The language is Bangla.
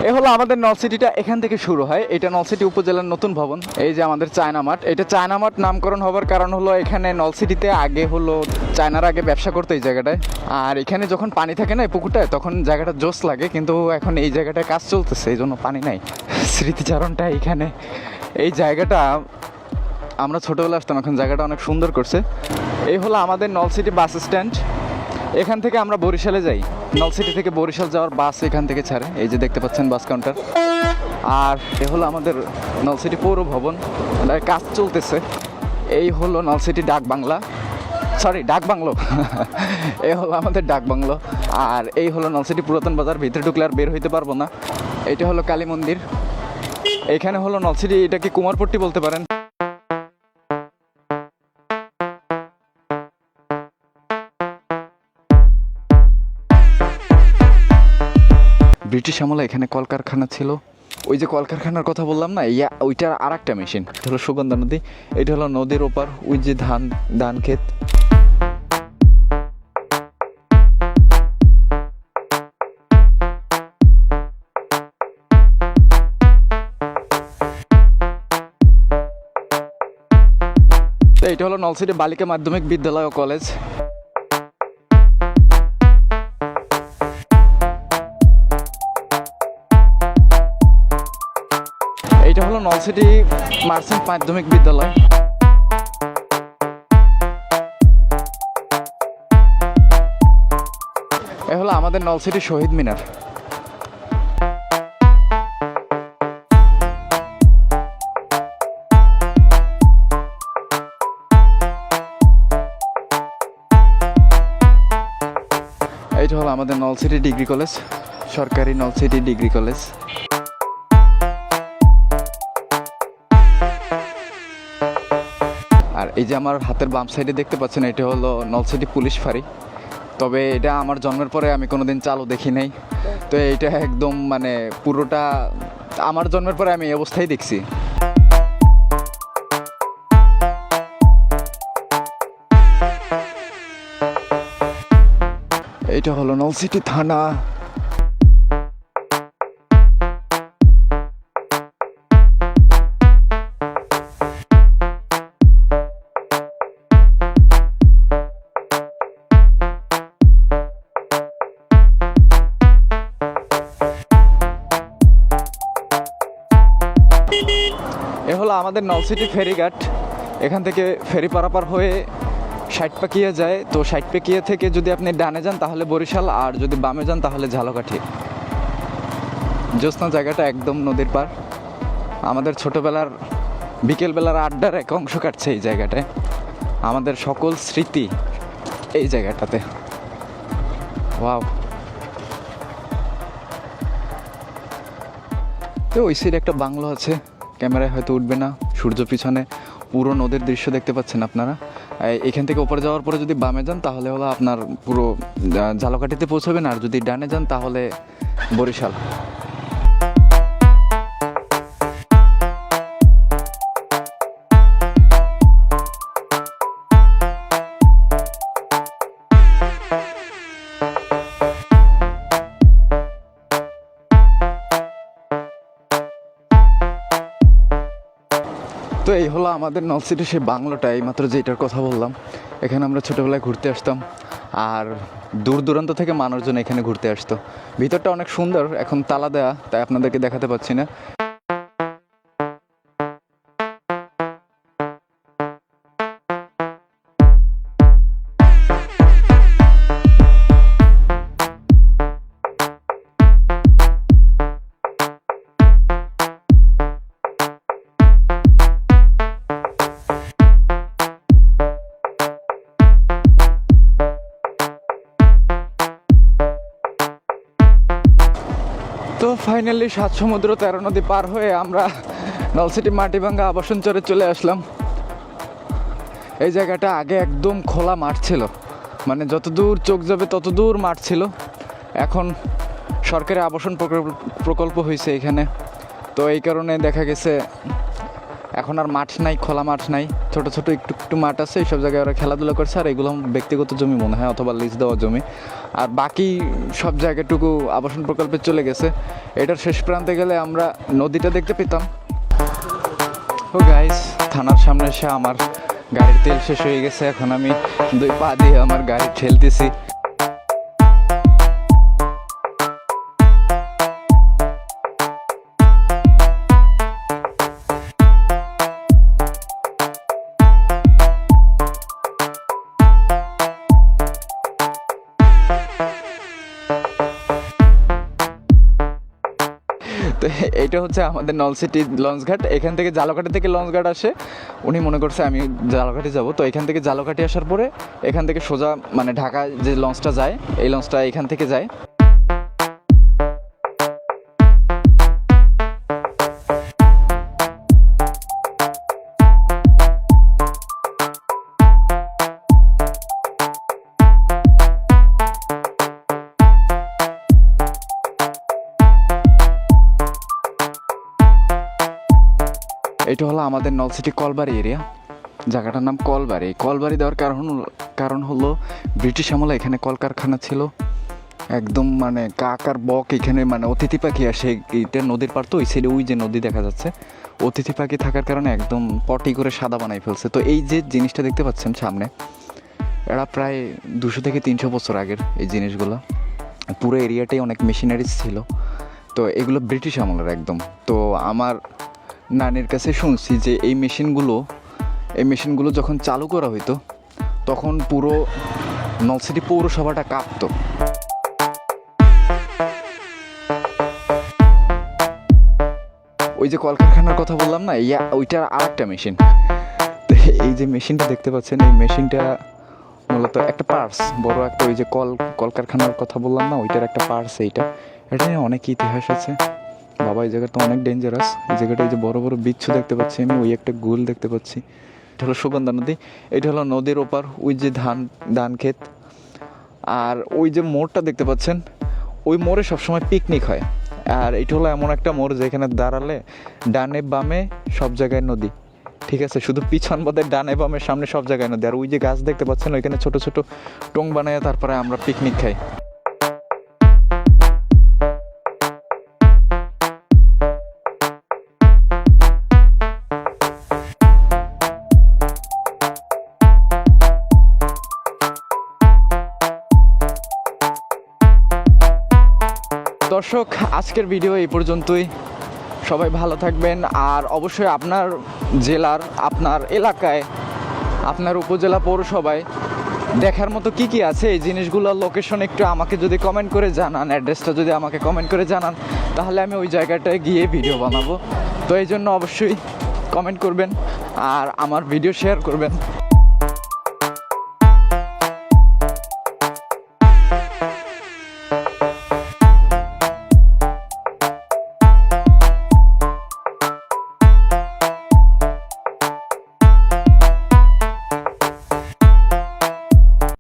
এ হলো আমাদের নলসিটিটা, এখান থেকে শুরু হয়। এটা নলসিটি উপজেলার নতুন ভবন। এই যে আমাদের চায়না মাঠ, এটা চায়না মাঠ নামকরণ হবার কারণ হলো এখানে নলসিটিতে আগে হলো চায়নারা আগে ব্যবসা করতো এই জায়গাটায়। আর এখানে যখন পানি থাকে না এই পুকুরটায়, তখন জায়গাটা জোস লাগে, কিন্তু এখন এই জায়গাটায় কাজ চলতেছে, এই জন্য পানি নাই। স্মৃতিচারণটা এখানে, এই জায়গাটা আমরা ছোটোবেলা আসতাম, এখন জায়গাটা অনেক সুন্দর করছে। এই হলো আমাদের নলসিটি বাস স্ট্যান্ড। এখান থেকে আমরা বরিশালে যাই। নলসিটি থেকে বরিশাল যাওয়ার বাস এখান থেকে ছাড়ে, এই যে দেখতে পাচ্ছেন বাস কাউন্টার। আর এ হলো আমাদের নলসিটি পৌর ভবন, কাজ চলতেছে। এই হলো নলসিটি ডাক বাংলা, সরি ডাক বাংলো। এই হলো আমাদের ডাক বাংলো। আর এই হলো নলসিটি পুরাতন বাজার, ভিতরে ঢুকলে আর বের হইতে পারবো না। এটা হলো কালী মন্দির। এখানে হলো নলসিটি, এটাকে কুমারপট্টি বলতে পারেন। ব্রিটিশ আমলে এখানে কলকারখানা ছিল। ওই যে কলকারখানার কথা বললাম না, ওইটার আর একটা মেশিন। এটা হলো সুগন্ধা নদী, এটা হলো নদীর ওপার, ওই যে ধান ক্ষেত। এইটা হলো নলসিটি বালিকা মাধ্যমিক বিদ্যালয় ও কলেজ। এটা হলো নলসিটি মার্চেন্ট মাধ্যমিক বিদ্যালয়। এ হলো আমাদের নলসিটি শহীদ মিনার। এইটা হলো আমাদের নলসিটি ডিগ্রি কলেজ, সরকারি নলসিটি ডিগ্রি কলেজ। আর এই যে আমার হাতের বাম সাইডে দেখতে পাচ্ছেন, এটা হলো নলসিটি পুলিশ ফাঁড়ি। তবে এটা আমার জন্মের পরে আমি কোনোদিন চালু দেখি নাই। তো এইটা একদম মানে পুরোটা আমার জন্মের পরে আমি এই অবস্থায় দেখছি। এইটা হলো নলসিটি থানা। এ হলো আমাদের নলসিটি ফেরিঘাট। এখান থেকে ফেরি পারাপার হয়ে ষাটপাকিয়া যায়। তো ষাটপাকিয়া থেকে যদি আপনি ডানে যান তাহলে বরিশাল, আর যদি বামে যান তাহলে ঝালকাঠি। জ্যোৎস্না জায়গাটা একদম নদীর পার। আমাদের ছোটোবেলার বিকেলবেলার আড্ডার এক অংশ কাটছে এই জায়গাটায়। আমাদের সকল স্মৃতি এই জায়গাটাতে। ওয়াও। তো ওই সাইডে একটা বাংলো আছে, ক্যামেরায় হয়তো উঠবে না, সূর্য পিছনে, পুরো নদীর দৃশ্য দেখতে পাচ্ছেন আপনারা। এখান থেকে ওপরে যাওয়ার পরে যদি বামে যান তাহলে হলো আপনার পুরো ঝালকাঠিতে পৌঁছাবেন, আর যদি ডানে যান তাহলে বরিশাল। তো এই হলো আমাদের নলসিটি সেই বাংলোটা, এইমাত্র যেটার কথা বললাম। এখানে আমরা ছোটোবেলায় ঘুরতে আসতাম, আর দূর দূরান্ত থেকে মানুষজন এখানে ঘুরতে আসতো। ভিতরটা অনেক সুন্দর, এখন তালা দেওয়া, তাই আপনাদেরকে দেখাতে পাচ্ছি না। তো ফাইনালি 7 সমুদ্র 13 নদী পার হয়ে আমরা নলসিটি মাটিভাঙ্গা আবাসন চরে চলে আসলাম। এই জায়গাটা আগে একদম খোলা মাঠ ছিল, মানে যতদূর চোখ যাবে ততদূর মাঠ ছিল। এখন সরকারি আবাসন প্রকল্প হয়েছে এখানে। তো এই কারণে দেখা গেছে এখন আর মাঠ নাই, খোলা মাঠ নাই, ছোট ছোট একটু একটু মাঠ আছে, এইসব জায়গায় ওরা খেলাধুলা করছে। আর এগুলো ব্যক্তিগত জমি মনে হয়, অথবা লিজ দেওয়া জমি। আর বাকি সব জায়গাটুকু আবাসন প্রকল্পে চলে গেছে। এটার শেষ প্রান্তে গেলে আমরা নদীটা দেখতে পেতাম। ও গাইস, থানার সামনে এসে আমার গাড়ির তেল শেষ হয়ে গেছে। এখন আমি 2 পা দিয়ে আমার গাড়ি ঠেলতেছি। তো এইটা হচ্ছে আমাদের নলসিটি লঞ্চঘাট। এখান থেকে জালকাঠি থেকে লঞ্চঘাট আসে। উনি মনে করছে আমি জালকাঠি যাব, তো এখান থেকে জালকাঠি আসার পরে এখান থেকে সোজা মানে ঢাকা যে লঞ্চটা যায়, এই লঞ্চটা এখান থেকে যায়। এটা হলো আমাদের নলসিটি কলবাড়ি এরিয়া। জায়গাটার নাম কলবাড়ি। কলবাড়ি দেওয়ার কারণ হলো ব্রিটিশ আমলে এখানে কলকারখানা ছিল। একদম মানে কাক আর বক এখানে মানে অতিথি পাখি আসে। এইটা নদীর পার, তো ওই সাইডে ওই যে নদী দেখা যাচ্ছে, অতিথি পাখি থাকার কারণে একদম পটি করে সাদা বানাই ফেলছে। তো এই যে জিনিসটা দেখতে পাচ্ছেন সামনে, এরা প্রায় 200 থেকে 300 বছর আগের এই জিনিসগুলো। পুরো এরিয়াটাই অনেক মেশিনারিজ ছিল। তো এগুলো ব্রিটিশ আমলের একদম। তো আমার নানির কাছে শুনছি যে এই মেশিনগুলো যখন চালু করা হইতো তখন পুরো নলসিটি পৌরসভাটা কাঁপতো। ওই যে কলকারখানার কথা বললাম না, ওইটার আরেকটা মেশিন। তো এই যে মেশিনটা দেখতে পাচ্ছেন, এই মেশিনটা মূলত একটা পার্টস, বড় একটা ওই যে কলকারখানার কথা বললাম না, ওইটার একটা পার্টস। এটা নিয়ে অনেক ইতিহাস আছে বাবা। এই জায়গাটা অনেক ডেঞ্জারাস। এই জায়গাটা এই যে বড় বড় বিচ্ছু দেখতে পাচ্ছি আমি, ওই একটা গোল দেখতে পাচ্ছি। এটা হলো সুগন্ধা নদী। এটা হলো নদীর ওপার, ওই যে ধান ক্ষেত। আর ওই যে মোড়টা দেখতে পাচ্ছেন, ওই মোড়ে সবসময় পিকনিক হয়। আর এটা হলো এমন একটা মোড় যেখানে দাঁড়ালে ডানে বামে সব জায়গায় নদী, ঠিক আছে? শুধু পিছন বাদে ডানে বামে সামনে সব জায়গায় নদী। আর ওই যে গাছ দেখতে পাচ্ছেন, ওইখানে ছোট ছোট টং বানায় তারপরে আমরা পিকনিক খাই। দর্শক, আজকের ভিডিও এই পর্যন্তই। সবাই ভালো থাকবেন। আর অবশ্যই আপনার জেলার, আপনার এলাকায়, আপনার উপজেলা পৌরসভায় দেখার মতো কি কি আছে, এই জিনিসগুলোর লোকেশন একটু আমাকে যদি কমেন্ট করে জানান, অ্যাড্রেসটা যদি আমাকে কমেন্ট করে জানান, তাহলে আমি ওই জায়গাটায় গিয়ে ভিডিও বানাবো। তো এই জন্য অবশ্যই কমেন্ট করবেন আর আমার ভিডিও শেয়ার করবেন।